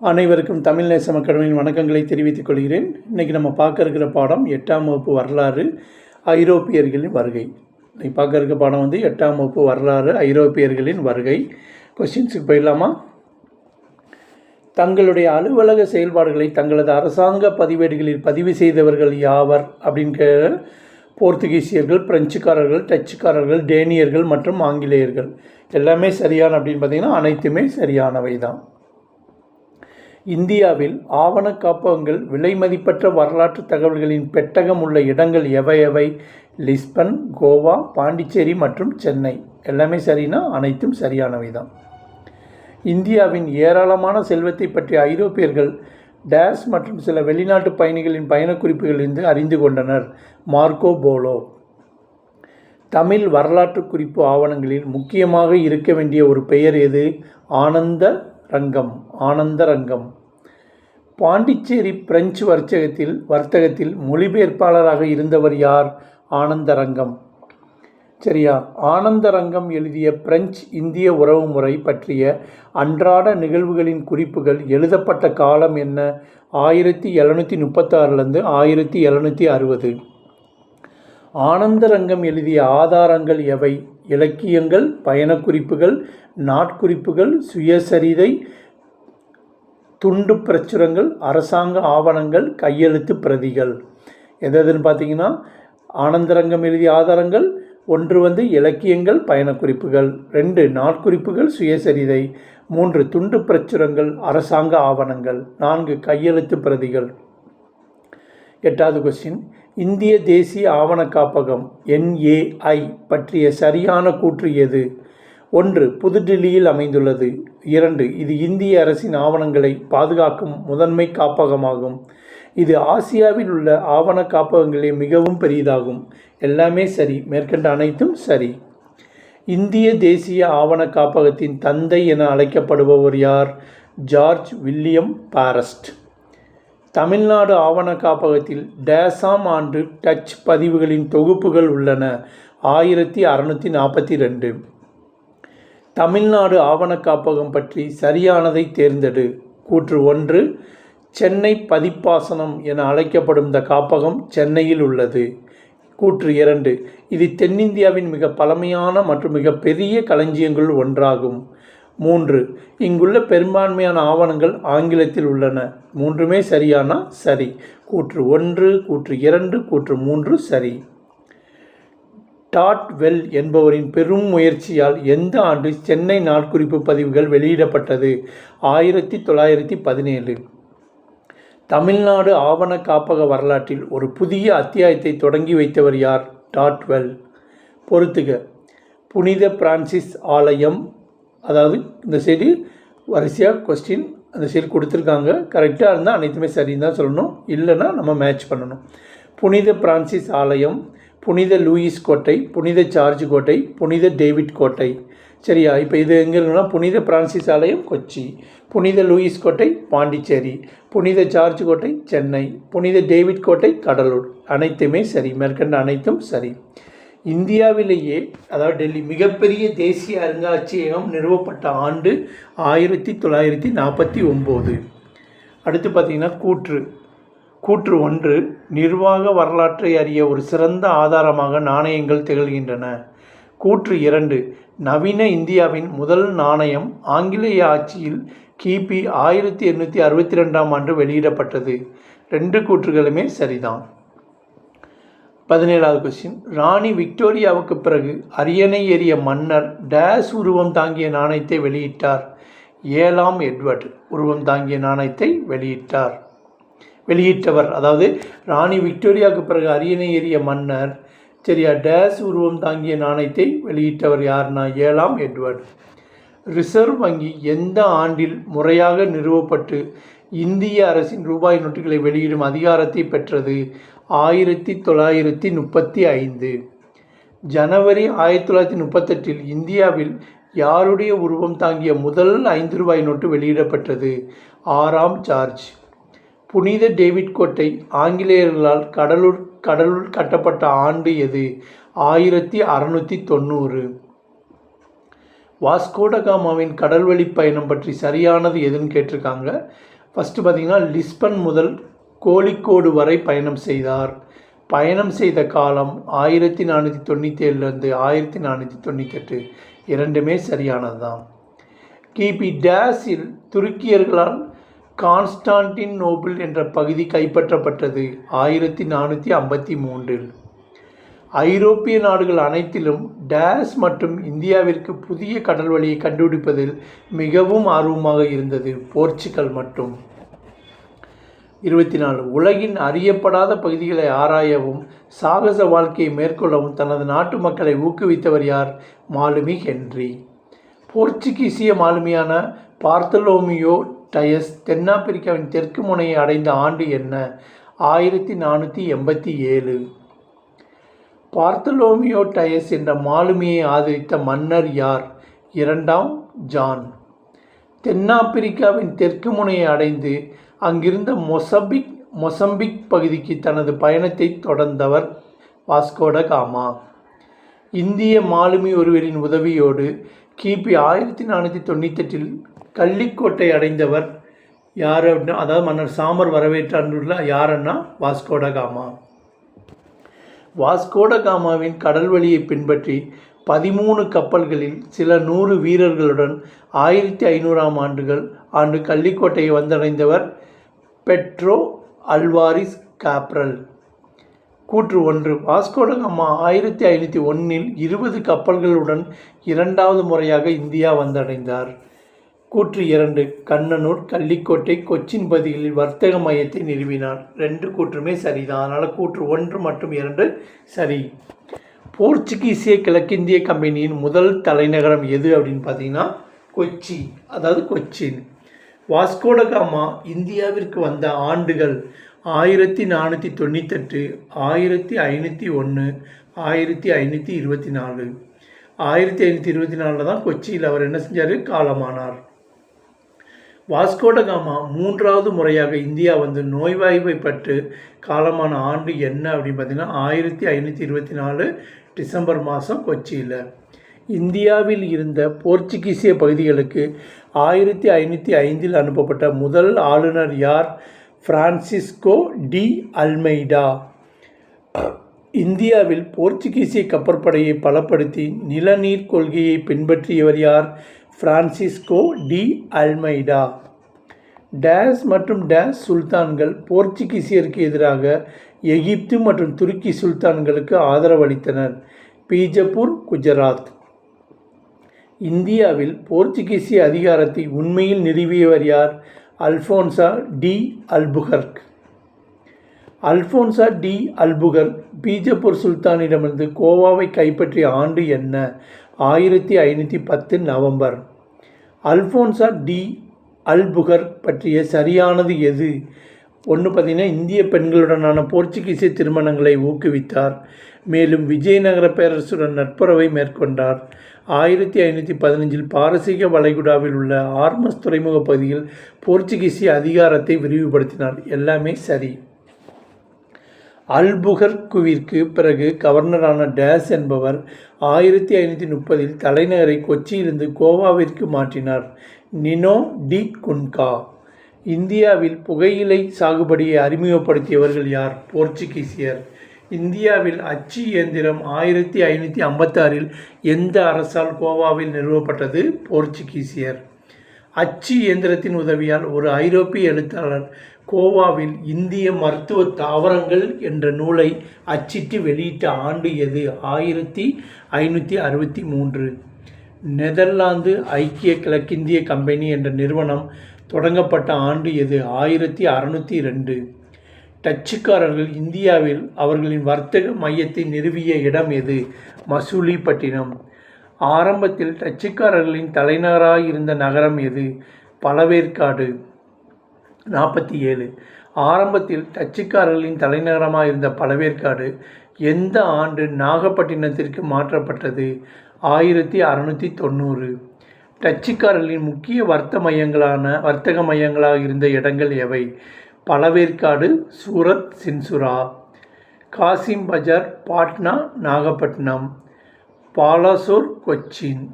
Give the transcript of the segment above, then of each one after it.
அனைவருக்கும் தமிழ் நேசம் அகாடமியின் வணக்கங்களை தெரிவித்துக் கொள்கிறேன். இன்றைக்கி நம்ம பார்க்க இருக்கிற பாடம் 8ஆம் வகுப்பு வரலாறு ஐரோப்பியர்களின் வருகை. இன்றைக்கி பார்க்க இருக்க பாடம் 8ஆம் வகுப்பு வரலாறு ஐரோப்பியர்களின் வருகை. கொஸ்டின்ஸுக்கு போயிடலாமா? தங்களுடைய அலுவலக செயல்பாடுகளை தங்களது அரசாங்க பதிவேடுகளில் பதிவு செய்தவர்கள் யாவர் அப்படின்ற போர்த்துகீசியர்கள், பிரெஞ்சுக்காரர்கள், டச்சுக்காரர்கள், டேனியர்கள் மற்றும் ஆங்கிலேயர்கள். எல்லாமே சரியான அப்படின்னு பார்த்தீங்கன்னா அனைத்துமே சரியானவை தான். இந்தியாவில் ஆவண காப்பகங்கள் விலை மதிப்பற்ற வரலாற்று தகவல்களின் பெட்டகம் உள்ள இடங்கள் எவை? லிஸ்பன், கோவா, பாண்டிச்சேரி மற்றும் சென்னை. எல்லாமே சரினா அனைத்தும் சரியானவை தான். இந்தியாவின் ஏராளமான செல்வத்தை பற்றிய ஐரோப்பியர்கள் டேஸ் மற்றும் சில வெளிநாட்டு பயணிகளின் பயணக்குறிப்புகளிலிருந்து அறிந்து கொண்டனர். Marco polo. தமிழ் வரலாற்று குறிப்பு ஆவணங்களில் முக்கியமாக இருக்க வேண்டிய ஒரு பெயர் எது? ஆனந்தரங்கம். பாண்டிச்சேரி பிரெஞ்சு வர்த்தகத்தில் மொழிபெயர்ப்பாளராக இருந்தவர் யார்? ஆனந்தரங்கம். சரியா? ஆனந்தரங்கம் எழுதிய பிரெஞ்சு இந்திய உறவுமுறை பற்றிய அன்றாட நிகழ்வுகளின் குறிப்புகள் எழுதப்பட்ட காலம் என்ன? 1736 1760. ஆனந்தரங்கம் எழுதிய ஆதாரங்கள் எவை? இலக்கியங்கள், பயணக்குறிப்புகள், நாட்குறிப்புகள், சுயசரிதை, துண்டு பிரச்சுரங்கள், அரசாங்க ஆவணங்கள், கையெழுத்து பிரதிகள். எதுன்னு பார்த்தீங்கன்னா ஆனந்தரங்கம் எழுதிய ஆதாரங்கள் 1 இலக்கியங்கள், பயணக்குறிப்புகள், 2 நாட்குறிப்புகள், சுயசரிதை, 3 துண்டு பிரச்சுரங்கள், அரசாங்க ஆவணங்கள், 4 கையெழுத்து பிரதிகள். 8வது கொஸ்டின். இந்திய தேசிய ஆவண காப்பகம் NAI பற்றிய சரியான கூற்று எது? 1 புதுடில்லியில் அமைந்துள்ளது. 2 இது இந்திய அரசின் ஆவணங்களை பாதுகாக்கும் முதன்மை காப்பகமாகும். இது ஆசியாவில் உள்ள ஆவண காப்பகங்களே மிகவும் பெரியதாகும். எல்லாமே சரி. மேற்கண்ட அனைத்தும் சரி. இந்திய தேசிய ஆவண காப்பகத்தின் தந்தை என அழைக்கப்படுபவர் யார்? George William forest. தமிழ்நாடு ஆவண காப்பகத்தில் டேசாம் ஆண்டு டச் பதிவுகளின் தொகுப்புகள் உள்ளன. 1642. தமிழ்நாடு ஆவண காப்பகம் பற்றி சரியானதை தேர்ந்தெடு. கூற்று 1 சென்னை பதிப்பாசனம் என அழைக்கப்படும் இந்த காப்பகம் சென்னையில் உள்ளது. கூற்று 2 இது தென்னிந்தியாவின் மிக பழமையான மற்றும் மிக பெரிய களஞ்சியங்களுள் ஒன்றாகும். 3 இங்குள்ள பெரும்பான்மையான ஆவணங்கள் ஆங்கிலத்தில் உள்ளன. 3மே சரியானா சரி. கூற்று 1, கூற்று 2, கூற்று 3 சரி. டாட் வெல் என்பவரின் பெரும் முயற்சியால் எந்த ஆண்டு சென்னை நாட்குறிப்பு பதிவுகள் வெளியிடப்பட்டது? 1917. தமிழ்நாடு ஆவண காப்பக வரலாற்றில் ஒரு புதிய அத்தியாயத்தை தொடங்கி வைத்தவர் யார்? Dot well. பொறுத்துக. புனித பிரான்சிஸ் ஆலயம். அதாவது இந்த சைடு வரிசையாக கொஸ்டின் அந்த சைடு கொடுத்துருக்காங்க. கரெக்டாக இருந்தால் அனைத்துமே சரின்னு தான் சொல்லணும். இல்லைன்னா நம்ம மேட்ச் பண்ணணும். புனித பிரான்சிஸ் ஆலயம், புனித லூயிஸ் கோட்டை, புனித ஜார்ஜ் கோட்டை, புனித டேவிட் கோட்டை. சரியா? இப்போ இது எங்கே இருக்குன்னா புனித பிரான்சிஸ் ஆலயம் கொச்சி, புனித லூயிஸ் கோட்டை பாண்டிச்சேரி, புனித ஜார்ஜ் கோட்டை சென்னை, புனித டேவிட் கோட்டை கடலூர். அனைத்துமே சரி. மேற்கண்ட அனைத்தும் சரி. இந்தியாவிலேயே அதாவது டெல்லி மிகப்பெரிய தேசிய அருங்காட்சியகம் நிறுவப்பட்ட ஆண்டு 1949. அடுத்து பார்த்திங்கன்னா கூற்று 1 நிர்வாக வரலாற்றை அறிய ஒரு சிறந்த ஆதாரமாக நாணயங்கள் திகழ்கின்றன. கூற்று 2 நவீன இந்தியாவின் முதல் நாணயம் ஆங்கிலேய ஆட்சியில் கிபி 1862ஆம் ஆண்டு வெளியிடப்பட்டது. 2 கூற்றுகளுமே சரிதான். 17வது கொஸ்டின். ராணி விக்டோரியாவுக்கு பிறகு அரியணை ஏறிய மன்னர் டேஸ் உருவம் தாங்கிய நாணயத்தை வெளியிட்டார்? 7ஆம் எட்வர்ட் உருவம் தாங்கிய நாணயத்தை வெளியிட்டவர். அதாவது ராணி விக்டோரியாவுக்கு பிறகு அரியணை ஏறிய மன்னர் சரியா டேஸ் உருவம் தாங்கிய நாணயத்தை வெளியிட்டவர் யார்னா 7ஆம் எட்வர்ட். ரிசர்வ் வங்கி எந்த ஆண்டில் முறையாக நிறுவப்பட்டு இந்திய அரசின் ரூபாய் நோட்டுகளை வெளியிடும் அதிகாரத்தை பெற்றது? 1935. ஜனவரி 1938 இந்தியாவில் யாருடைய உருவம் தாங்கிய முதல் 5 ரூபாய் நோட்டு வெளியிடப்பட்டது? 6ஆம் ஜார்ஜ். புனித டேவிட் கோட்டை ஆங்கிலேயர்களால் கடலுள் கட்டப்பட்ட ஆண்டு எது? 1690. வாஸ்கோடகாமாவின் கடல்வழி பயணம் பற்றி சரியானது எதுன்னு கேட்டிருக்காங்க. ஃபஸ்ட்டு பார்த்திங்கன்னா லிஸ்பன் முதல் கோழிக்கோடு வரை பயணம் செய்தார். பயணம் செய்த காலம் 1497 1498, இரண்டுமே சரியானது தான். கிபி டேஸில் துருக்கியர்களால் கான்ஸ்டான்டினோபிள் என்ற பகுதி கைப்பற்றப்பட்டது 1453. ஐரோப்பிய நாடுகள் அனைத்திலும் டேஸ் மற்றும் இந்தியாவிற்கு புதிய கடல் வழியை கண்டுபிடிப்பதில் மிகவும் ஆர்வமாக இருந்தது போர்ச்சுகல் மட்டும். 24. உலகின் அறியப்படாத பகுதிகளை ஆராயவும் சாகச வாழ்க்கையை மேற்கொள்ளவும் தனது நாட்டு மக்களை ஊக்குவித்தவர் யார்? மாலுமி ஹென்றி. போர்ச்சுகீசிய மாலுமியான பார்த்தலோமியோ டயஸ் தென்னாப்பிரிக்காவின் தெற்கு முனையை அடைந்த ஆண்டு என்ன? 1487. பார்த்தலோமியோ டயஸ் என்ற மாலுமியை ஆதரித்த மன்னர் யார்? 2ஆம் ஜான். தென்னாப்பிரிக்காவின் தெற்கு முனையை அடைந்து அங்கிருந்த மொசம்பிக் பகுதிக்கு தனது பயணத்தை தொடர்ந்தவர் வாஸ்கோடகாமா. இந்திய மாலுமி ஒருவரின் உதவியோடு கிபி 1498 கள்ளிக்கோட்டை அடைந்தவர் யார் அப்படின்னா, அதாவது மன்னர் சாமர் வரவேற்றாண்டுள்ள யாருன்னா வாஸ்கோடகாமா. வாஸ்கோடகாமாவின் கடல் வழியை பின்பற்றி 13 கப்பல்களில் சில 100 வீரர்களுடன் 1500ஆம் ஆண்டு கள்ளிக்கோட்டையை வந்தடைந்தவர் பெட்ரோ அல்வாரிஸ் கேப்ரல். கூற்று 1. வாஸ்கோடகாமா 1501 20 கப்பல்களுடன் 2வது முறையாக இந்தியா வந்தடைந்தார். கூற்று 2. கண்ணனூர், கள்ளிக்கோட்டை, கொச்சின் பகுதிகளில் வர்த்தக மையத்தை நிறுவினார். 2 கூற்றுமே சரிதான். அதனால் கூற்று 1 மற்றும் 2 சரி. போர்ச்சுகீசிய கிழக்கிந்திய கம்பெனியின் முதல் தலைநகரம் எது அப்படின்னு பார்த்தீங்கன்னா கொச்சி, அதாவது கொச்சின். வாஸ்கோடகாமா இந்தியாவிற்கு வந்த ஆண்டுகள் 1498, 1501, 1524. 1524 தான் கொச்சியில் அவர் என்ன செஞ்சார்? காலமானார். வாஸ்கோடகாமா 3வது முறையாக இந்தியா வந்து நோய்வாய்வை பட்டு காலமான ஆண்டு என்ன அப்படின்னு பார்த்தீங்கன்னா 1524 டிசம்பர் மாதம் கொச்சியில். இந்தியாவில் இருந்த போர்ச்சுகீசிய பகுதிகளுக்கு 1505 அனுப்பப்பட்ட முதல் ஆளுநர் யார்? Francisco de Almeida. இந்தியாவில் போர்ச்சுகீசிய கப்பற்படையை பலப்படுத்தி நிலநீர் கொள்கையை பின்பற்றியவர் யார்? Francisco de Almeida. டேஸ் மற்றும் டேஸ் சுல்தான்கள் போர்ச்சுகீசியருக்கு எதிராக எகிப்து மற்றும் துருக்கி சுல்தான்களுக்கு ஆதரவளித்தனர். பீஜப்பூர், குஜராத். இந்தியாவில் போர்ச்சுகீசிய அதிகாரத்தை உண்மையில் நிறுவியவர் யார்? Alfonso de Albuquerque. Alfonso de Albuquerque Bijapur சுல்தானிடமிருந்து கோவாவை கைப்பற்றிய ஆண்டு என்ன? 1510 நவம்பர். அல்ஃபோன்சா டி அல்புகர்க் பற்றிய சரியானது எது? 1 பார்த்தீங்கன்னா இந்திய பெண்களுடனான போர்ச்சுகீசிய திருமணங்களை ஊக்குவித்தார். மேலும் விஜயநகர பேரரசுடன் நட்புறவை மேற்கொண்டார். 1515 பாரசீக வளைகுடாவில் உள்ள ஆர்மஸ் துறைமுக பகுதியில் போர்ச்சுகீசிய அதிகாரத்தை விரிவுபடுத்தினார். எல்லாமே சரி. அல்புகர்க்குவிற்கு பிறகு கவர்னரான டேஸ் என்பவர் 1530 தலைநகரை கொச்சியிலிருந்து கோவாவிற்கு மாற்றினார். Nino da Cunha. இந்தியாவில் புகையிலை சாகுபடியை அறிமுகப்படுத்தியவர்கள் யார்? போர்ச்சுகீசியர். இந்தியாவில் அச்சு இயந்திரம் 1556 எந்த அரசால் கோவாவில் நிறுவப்பட்டது? போர்ச்சுகீசியர். அச்சு இயந்திரத்தின் உதவியால் ஒரு ஐரோப்பிய எழுத்தாளர் கோவாவில் இந்திய மருத்துவ தாவரங்கள் என்ற நூலை அச்சிட்டு வெளியிட்ட ஆண்டு எது? 1563. நெதர்லாந்து ஐக்கிய கிழக்கிந்திய கம்பெனி என்ற நிறுவனம் தொடங்கப்பட்ட ஆண்டு எது? 1602. டச்சுக்காரர்கள் இந்தியாவில் அவர்களின் வர்த்தக மையத்தை நிறுவிய இடம் எது? மசூலிப்பட்டினம். ஆரம்பத்தில் டச்சுக்காரர்களின் தலைநகராக இருந்த நகரம் எது? பழவேற்காடு. 47. ஆரம்பத்தில் டச்சுக்காரர்களின் தலைநகரமாக இருந்த பழவேற்காடு எந்த ஆண்டு நாகப்பட்டினத்திற்கு மாற்றப்பட்டது? 1690. டச்சுக்காரர்களின் முக்கிய வர்த்தக மையங்களாக இருந்த இடங்கள் எவை? பழவேற்காடு, சூரத், சின்சுரா. காசிம் பஜார், பாட்னா, நாகப்பட்டினம். பாலாசோர், கொச்சின்.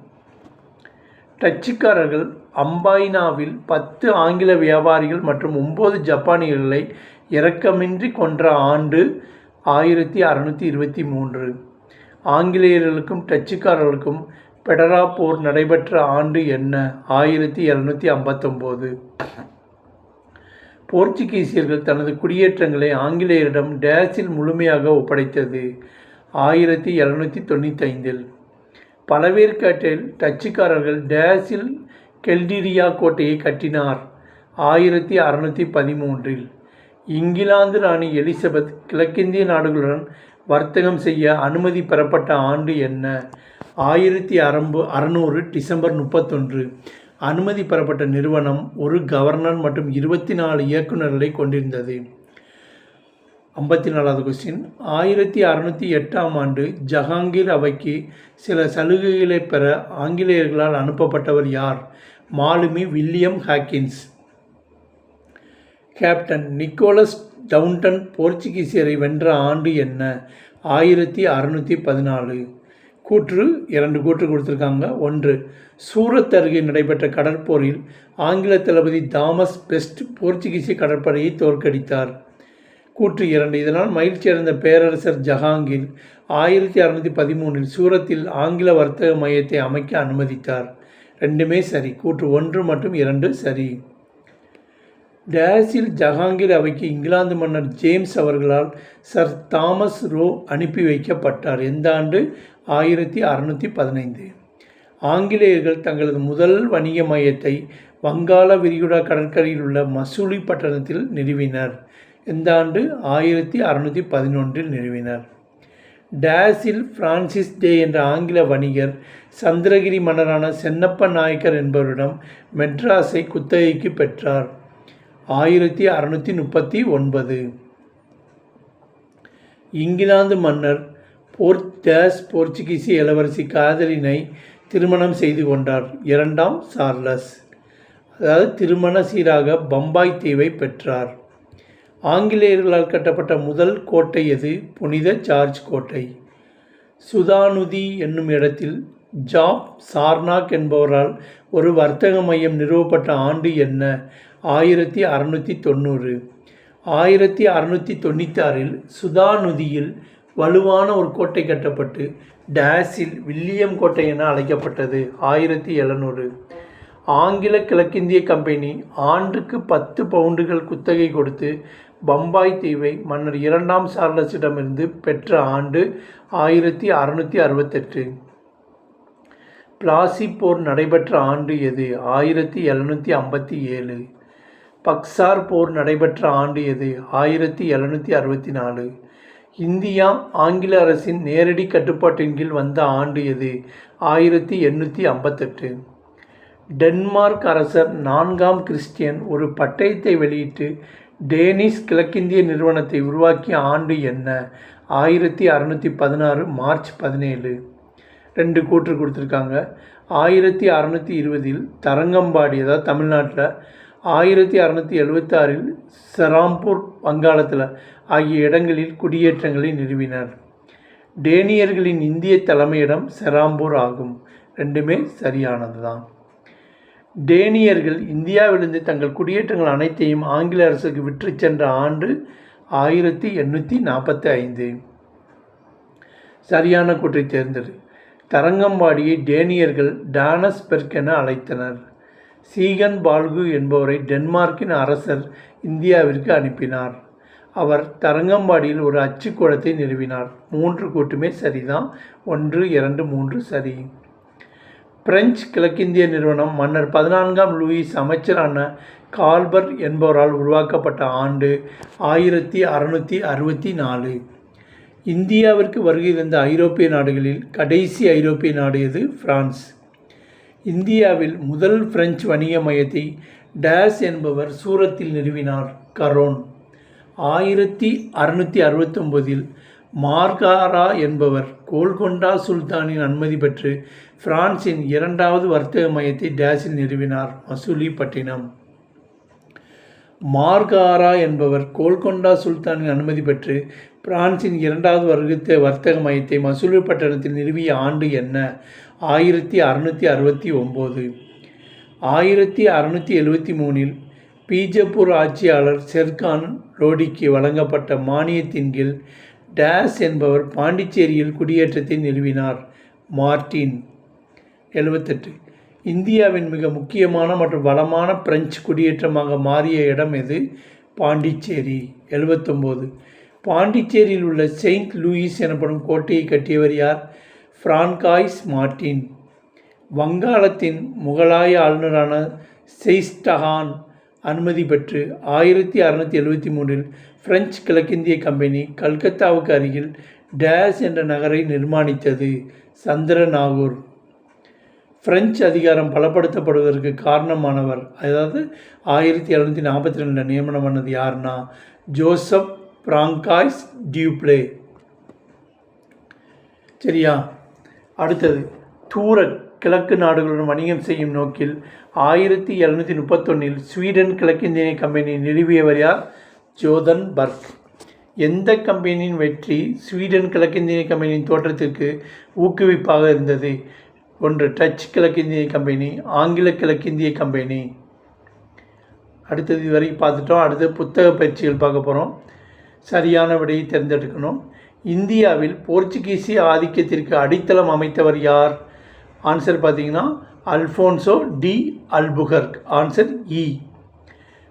டச்சுக்காரர்கள் அம்பாயினாவில் 10 ஆங்கில வியாபாரிகள் மற்றும் 9 ஜப்பானியர்களை இரக்கமின்றி கொன்ற ஆண்டு 1623. ஆங்கிலேயர்களுக்கும் டச்சுக்காரர்களுக்கும் பெடரா போர் நடைபெற்ற ஆண்டு என்ன? 1759. போர்ச்சுகீசியர்கள் தனது குடியேற்றங்களை ஆங்கிலேயரிடம் டேஸில் முழுமையாக ஒப்படைத்தது. 1795. பழவேற்காட்டில் டச்சுக்காரர்கள் டேஸில் கெல்டிரியா கோட்டையை கட்டினார். 1613. இங்கிலாந்து ராணி எலிசபெத் கிழக்கிந்திய நாடுகளுடன் வர்த்தகம் செய்ய அனுமதி பெறப்பட்ட ஆண்டு என்ன? 1600 டிசம்பர் 31. அனுமதி பெறப்பட்ட நிறுவனம் ஒரு கவர்னர் மற்றும் 24 இயக்குநர்களை கொண்டிருந்தது. 54வது கொஸ்டின். 1608ஆம் ஆண்டு ஜஹாங்கீர் அவைக்கு சில சலுகைகளை பெற ஆங்கிலேயர்களால் அனுப்பப்பட்டவர் யார்? மாலுமி William Hawkins. Captain Nicholas Downton போர்ச்சுகீசியரை வென்ற ஆண்டு என்ன? 1614. கூற்று 2 கூற்று கொடுத்துருக்காங்க. 1. சூரத் அருகே நடைபெற்ற கடற்போரில் ஆங்கில தளபதி தாமஸ் பெஸ்ட் போர்ச்சுகீசிய கடற்படையை தோற்கடித்தார். கூற்று 2. இதனால் மகிழ்ச்சி அடைந்த பேரரசர் ஜஹாங்கீர் 1613இல் சூரத்தில் ஆங்கில வர்த்தக மையத்தை அமைக்க அனுமதித்தார். ரெண்டுமே சரி. கூற்று 1 மற்றும் 2 சரி. டேஸில் ஜஹாங்கீர் அவைக்கு இங்கிலாந்து மன்னர் ஜேம்ஸ் அவர்களால் சர் தாமஸ் ரோ அனுப்பி வைக்கப்பட்டார். எந்த ஆண்டு? 1615. ஆங்கிலேயர்கள் தங்களது முதல் வணிக மையத்தை வங்காள விரிகுடா கடற்கரையில் உள்ள மசூலி பட்டணத்தில் நிறுவினர். எந்த ஆண்டு? 1611இல் நிறுவினர். டேஸில் பிரான்சிஸ் டே என்ற ஆங்கில வணிகர் சந்திரகிரி மன்னரான சென்னப்ப நாயக்கர் என்பவரிடம் மெட்ராஸை குத்தகைக்கு பெற்றார். 1639. இங்கிலாந்து மன்னர் போர்ச்சுகீசிய இளவரசி காதலினை திருமணம் செய்து கொண்டார். 2ஆம் சார்லஸ். அதாவது திருமண சீராக பம்பாய் தீவை பெற்றார். ஆங்கிலேயர்களால் கட்டப்பட்ட முதல் கோட்டை எது? புனித ஜார்ஜ் கோட்டை. சுதானுதி என்னும் இடத்தில் ஜாப் சார்னாக் என்பவரால் ஒரு வர்த்தக மையம் நிறுவப்பட்ட ஆண்டு என்ன? 1690. 1696இல் சுதானுதியில் வலுவான ஒரு கோட்டை கட்டப்பட்டு டேஸில் வில்லியம் கோட்டை என அழைக்கப்பட்டது. 1700. ஆங்கில கிழக்கிந்திய கம்பெனி ஆண்டுக்கு 10 பவுண்டுகள் குத்தகை கொடுத்து பம்பாய் தீவை மன்னர் 2ஆம் சார்லஸிடமிருந்து பெற்ற ஆண்டு 1668. பிளாசி போர் நடைபெற்ற ஆண்டு எது? 1757. பக்சார் போர் நடைபெற்ற ஆண்டு எது? 1764. இந்தியா ஆங்கில அரசின் நேரடி கட்டுப்பாட்டின் கீழ் வந்த ஆண்டு எது? 1858. டென்மார்க் அரசர் 4ஆம் கிறிஸ்டியன் ஒரு பட்டயத்தை வெளியிட்டு டேனிஷ் கிழக்கிந்திய நிறுவனத்தை உருவாக்கிய ஆண்டு என்ன? 1616 மார்ச் 17. 2 கூற்று கொடுத்துருக்காங்க. 1620இல் தரங்கம்பாடி, அதாவது தமிழ்நாட்டில், 1676இல் செராம்பூர் வங்காளத்தில் ஆகிய இடங்களில் குடியேற்றங்களை நிறுவினர். டேனியர்களின் இந்திய தலைமையிடம் செராம்பூர் ஆகும். ரெண்டுமே சரியானது தான். டேனியர்கள் இந்தியாவிலிருந்து தங்கள் குடியேற்றங்கள் அனைத்தையும் ஆங்கில அரசுக்கு விற்று சென்ற ஆண்டு 1845. சரியான கூற்றை தேர்ந்தெடு. தரங்கம்பாடியை டேனியர்கள் டானஸ்பெர்க் என அழைத்தனர். சீகன் பால்கு என்பவரை டென்மார்க்கின் அரசர் இந்தியாவிற்கு அனுப்பினார். அவர் தரங்கம்பாடியில் ஒரு அச்சுக்கூடத்தை நிறுவினார். 3 கூட்டுமே சரிதான். 1, 2, 3 சரி. பிரெஞ்சு கிழக்கிந்திய நிறுவனம் மன்னர் 14ஆம் லூயிஸ் அமைச்சரான கால்பர் என்பவரால் உருவாக்கப்பட்ட ஆண்டு 1664. இந்தியாவிற்கு வருகை தந்த ஐரோப்பிய நாடுகளில் கடைசி ஐரோப்பிய நாடு எது? பிரான்ஸ். இந்தியாவில் முதல் பிரெஞ்சு வணிக மையத்தை டேஸ் என்பவர் சூரத்தில் நிறுவினார். கரோன். 1669இல் மார்காரா என்பவர் கோல்கொண்டா சுல்தானின் அனுமதி பெற்று பிரான்சின் 2வது வர்த்தக மையத்தை டேஸில் நிறுவினார். மசூலிப்பட்டினம். மார்காரா என்பவர் கோல்கொண்டா சுல்தானின் அனுமதி பெற்று பிரான்சின் 2வது வர்த்தக மையத்தை மசூலிப்பட்டினத்தில் நிறுவிய ஆண்டு என்ன? 1669. 1673 பீஜப்பூர் ஆட்சியாளர் ஷெர்கான் லோடிக்கு வழங்கப்பட்ட மானியத்தின் கீழ் டேஸ் என்பவர் பாண்டிச்சேரியில் குடியேற்றத்தை நிறுவினார். மார்டின். 78 இந்தியாவின் மிக முக்கியமான மற்றும் வளமான பிரெஞ்சு குடியேற்றமாக மாறிய இடம் எது? பாண்டிச்சேரி. 79 பாண்டிச்சேரியில் உள்ள செயின்ட் லூயிஸ் எனப்படும் கோட்டையை கட்டியவர் யார்? François Martin. வங்காளத்தின் முகலாய ஆளுநரான செயிஸ்டகான் அனுமதி பெற்று 1673 பிரெஞ்சு கிழக்கிந்திய கம்பெனி கல்கத்தாவுக்கு அருகில் டேஸ் என்ற நகரை நிர்மாணித்தது. சந்திரநாகூர். பிரெஞ்சு அதிகாரம் பலப்படுத்தப்படுவதற்கு காரணமானவர், அதாவது 1742 நியமனம் பண்ணது யாருன்னா ஜோசப் பிராங்காய்ஸ் டியூப்ளே. சரியா? அடுத்தது, தூர கிழக்கு நாடுகளுடன் வணிகம் செய்யும் நோக்கில் 1731 ஸ்வீடன் கிழக்கிந்திய கம்பெனி நிறுவியவர் யார்? ஜோதன்பர்க். எந்த கம்பெனியின் வெற்றி ஸ்வீடன் கிழக்கிந்திய கம்பெனியின் தோற்றத்திற்கு ஊக்குவிப்பாக இருந்தது? ஒன்று டச்சு கிழக்கிந்திய கம்பெனி, ஆங்கில கிழக்கிந்திய கம்பெனி. அடுத்தது இதுவரை பார்த்துட்டோம். அடுத்து புத்தக பயிற்சிகள் பார்க்க போகிறோம். சரியான விடையை தேர்ந்தெடுக்கணும். இந்தியாவில் போர்ச்சுகீசிய ஆதிக்கத்திற்கு அடித்தளம் அமைத்தவர் யார்? ஆன்சர் பார்த்தீங்கன்னா அல்ஃபோன்சோ டி அல்புகர்க். ஆன்சர் இ.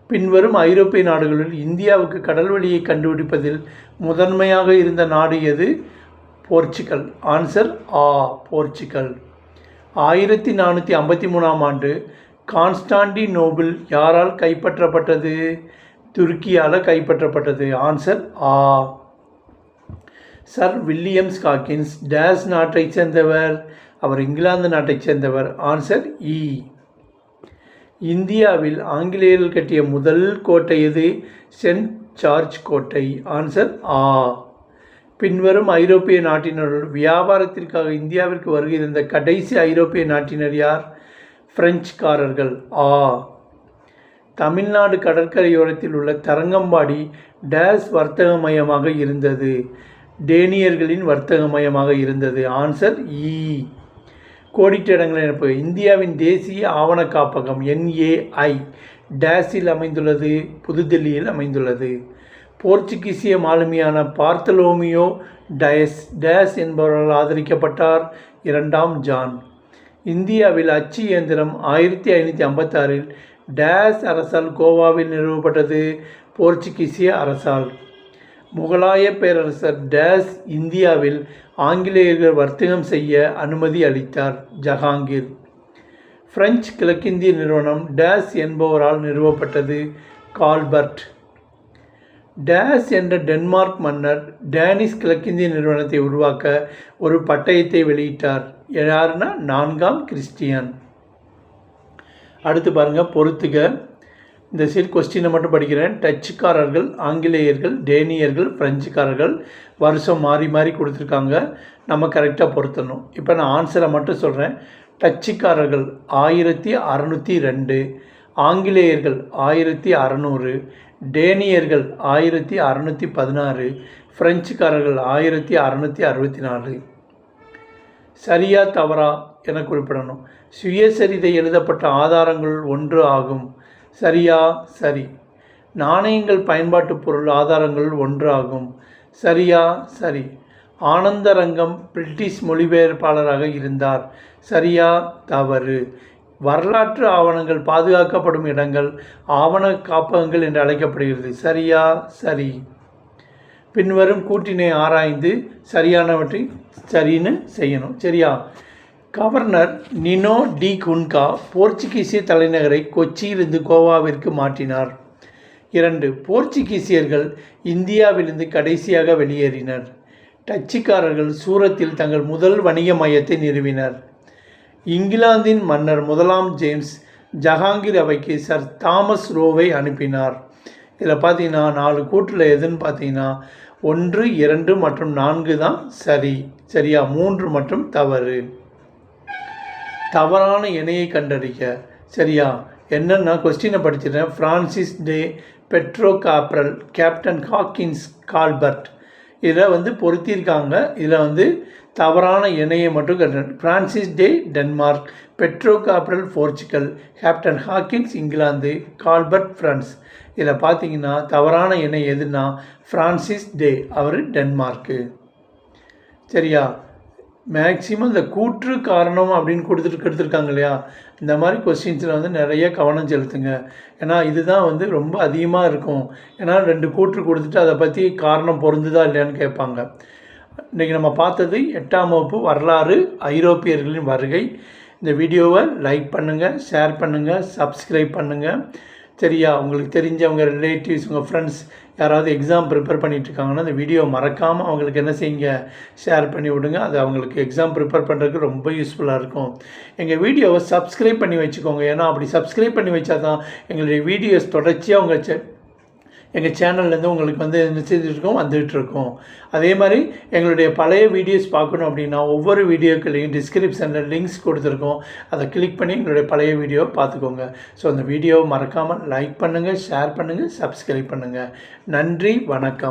பின்வரும் ஐரோப்பிய நாடுகளில் இந்தியாவுக்கு கடல் வழியை கண்டுபிடிப்பதில் முதன்மையாக இருந்த நாடு எது? போர்ச்சுகல். ஆன்சர் ஆ, போர்ச்சுகல். 1453 கான்ஸ்டாண்டினோபிள் யாரால் கைப்பற்றப்பட்டது? துருக்கியால் கைப்பற்றப்பட்டது. ஆன்சர் ஆ. சர் வில்லியம்ஸ் காக்கின்ஸ் டேஸ் நாட்டைச் சேர்ந்தவர்? அவர் இங்கிலாந்து நாட்டைச் சேர்ந்தவர். ஆன்சர் இ. இந்தியாவில் ஆங்கிலேயர்கள் கட்டிய முதல் கோட்டை எது? சென்ட் ஜார்ஜ் கோட்டை. ஆன்சர் ஆ. பின்வரும் ஐரோப்பிய நாட்டினருள் வியாபாரத்திற்காக இந்தியாவிற்கு வருகை தந்த கடைசி ஐரோப்பிய நாட்டினர் யார்? பிரெஞ்சுக்காரர்கள். ஆ. தமிழ்நாடு கடற்கரையோரத்தில் உள்ள தரங்கம்பாடி டேஸ் வர்த்தக மையமாக இருந்தது? டேனியர்களின் வர்த்தக மையமாக இருந்தது. ஆன்சர் இ. கோடிட்ட இடங்கள் நிரப்பு. இந்தியாவின் தேசிய ஆவண காப்பகம் NAI டேஸில் அமைந்துள்ளது? புதுதில்லியில் அமைந்துள்ளது. போர்ச்சுகீசிய மாலுமியான பார்த்தலோமியோ டேஸ் என்பவரால் ஆதரிக்கப்பட்டார்? 2ஆம் ஜான். இந்தியாவில் அச்சு இயந்திரம் 1556 டேஸ் அரசால் கோவாவில் நிறுவப்பட்டது? போர்ச்சுகீசிய அரசால். முகலாய பேரரசர் டேஸ் இந்தியாவில் ஆங்கிலேயர்கள் வர்த்தகம் செய்ய அனுமதி அளித்தார்? ஜஹாங்கீர். பிரெஞ்சு கிழக்கிந்திய நிறுவனம் டேஸ் என்பவரால் நிறுவப்பட்டது? கால்பர்ட். டேஸ் என்ற டென்மார்க் மன்னர் டேனிஷ் கிழக்கிந்திய நிறுவனத்தை உருவாக்க ஒரு பட்டயத்தை வெளியிட்டார்? யாருன்னா 4ஆம் கிறிஸ்டியன். அடுத்து பாருங்கள், பொறுத்துக. இந்த சைடு கொஸ்டினை மட்டும் படிக்கிறேன். டச்சுக்காரர்கள், ஆங்கிலேயர்கள், டேனியர்கள், பிரெஞ்சுக்காரர்கள் வருஷம் மாறி மாறி கொடுத்துருக்காங்க. நம்ம கரெக்டாக பொருத்தணும். இப்போ நான் ஆன்சரை மட்டும் சொல்கிறேன். டச்சுக்காரர்கள் 1602, ஆங்கிலேயர்கள் 1600, டேனியர்கள் 1616, பிரெஞ்சுக்காரர்கள் 1664. சரியா தவறா என குறிப்பிடணும். சுயசரிதை எழுதப்பட்ட ஆதாரங்கள் ஒன்று ஆகும். சரியா? சரி. நாணயங்கள் பயன்பாட்டு பொருள் ஆதாரங்கள் ஒன்று ஆகும். சரியா? சரி. ஆனந்தரங்கம் பிரிட்டிஷ் மொழிபெயர்ப்பாளராக இருந்தார். சரியா? தவறு. வரலாற்று ஆவணங்கள் பாதுகாக்கப்படும் இடங்கள் ஆவண காப்பகங்கள் என்று அழைக்கப்படுகிறது. சரியா? சரி. பின்வரும் கூற்றினை ஆராய்ந்து சரியானவற்றை சரின்னு செய்யணும். சரியா? கவர்னர் நினோ டி குன்கா போர்ச்சுகீசிய தலைநகரை கொச்சியிலிருந்து கோவாவிற்கு மாற்றினார். 2. போர்ச்சுகீசியர்கள் இந்தியாவிலிருந்து கடைசியாக வெளியேறினர். டச்சுக்காரர்கள் சூரத்தில் தங்கள் முதல் வணிக மையத்தை நிறுவினர். இங்கிலாந்தின் மன்னர் 1ஆம் ஜேம்ஸ் ஜஹாங்கீர் அவைக்கு சர் தாமஸ் ரோவை அனுப்பினார். இதில் பார்த்தீங்கன்னா 4 கூற்றில் எதுன்னு பார்த்தீங்கன்னா 1, 2 மற்றும் 4 தான் சரி. சரியா? 3 மற்றும் தவறு. தவறான இணையை கண்டறிக. சரியா? என்னென்னா கொஸ்டினை படிச்சிடுறேன். Francis Day Pedro Cabral, captain Hawkins, Colbert. இதில் பொருத்தியிருக்காங்க. இதில் தவறான இணையை மட்டும் கண்டனர். Francis Day Denmark, Pedro Cabral Portugal, captain Hawkins England, Colbert France. இதில் பார்த்தீங்கன்னா தவறான இணை எதுனா ஃப்ரான்சிஸ் டே, அவர் டென்மார்க்கு. சரியா? மேக்சிமம் இந்த கூற்று காரணம் அப்படின்னு கொடுத்துருக்காங்க இல்லையா, இந்த மாதிரி கொஸ்டின்ஸில் வந்து நிறைய கவனம் செலுத்துங்க. ஏன்னா இதுதான் வந்து ரொம்ப அதிகமாக இருக்கும். ஏன்னா 2 கூற்று கொடுத்துட்டு அதை பற்றி காரணம் பொருந்துதா இல்லையான்னு கேட்பாங்க. இன்றைக்கி நம்ம பார்த்தது 8ஆம் வகுப்பு வரலாறு, ஐரோப்பியர்களின் வருகை. இந்த வீடியோவை லைக் பண்ணுங்கள், ஷேர் பண்ணுங்கள், சப்ஸ்கிரைப் பண்ணுங்கள். சரியா? உங்களுக்கு தெரிஞ்சவங்க ரிலேட்டிவ்ஸ், உங்கள் ஃப்ரெண்ட்ஸ் யாராவது எக்ஸாம் ப்ரிப்பேர் பண்ணிகிட்ருக்காங்கன்னா இந்த வீடியோ மறக்காமல் அவங்களுக்கு என்ன செய்யுங்க, ஷேர் பண்ணி விடுங்க. அது அவங்களுக்கு எக்ஸாம் ப்ரிப்பேர் பண்ணுறதுக்கு ரொம்ப யூஸ்ஃபுல்லாக இருக்கும். எங்கள் வீடியோவை சப்ஸ்கிரைப் பண்ணி வச்சுக்கோங்க. ஏன்னா அப்படி சப்ஸ்கிரைப் பண்ணி வச்சா தான் எங்களுடைய வீடியோஸ் தொடர்ச்சியாக எங்கள் சேனல்லேருந்து உங்களுக்கு வந்து என்ன செஞ்சுருக்கோம், வந்துகிட்ருக்கோம். அதே மாதிரி எங்களுடைய பழைய வீடியோஸ் பார்க்கணும் அப்படின்னா ஒவ்வொரு வீடியோக்களையும் டிஸ்கிரிப்ஷனில் லிங்க்ஸ் கொடுத்துருக்கோம். அதை கிளிக் பண்ணி எங்களுடைய பழைய வீடியோவை பார்த்துக்கோங்க. ஸோ அந்த வீடியோவை மறக்காமல் லைக் பண்ணுங்கள், ஷேர் பண்ணுங்கள், சப்ஸ்கிரைப் பண்ணுங்கள். நன்றி, வணக்கம்.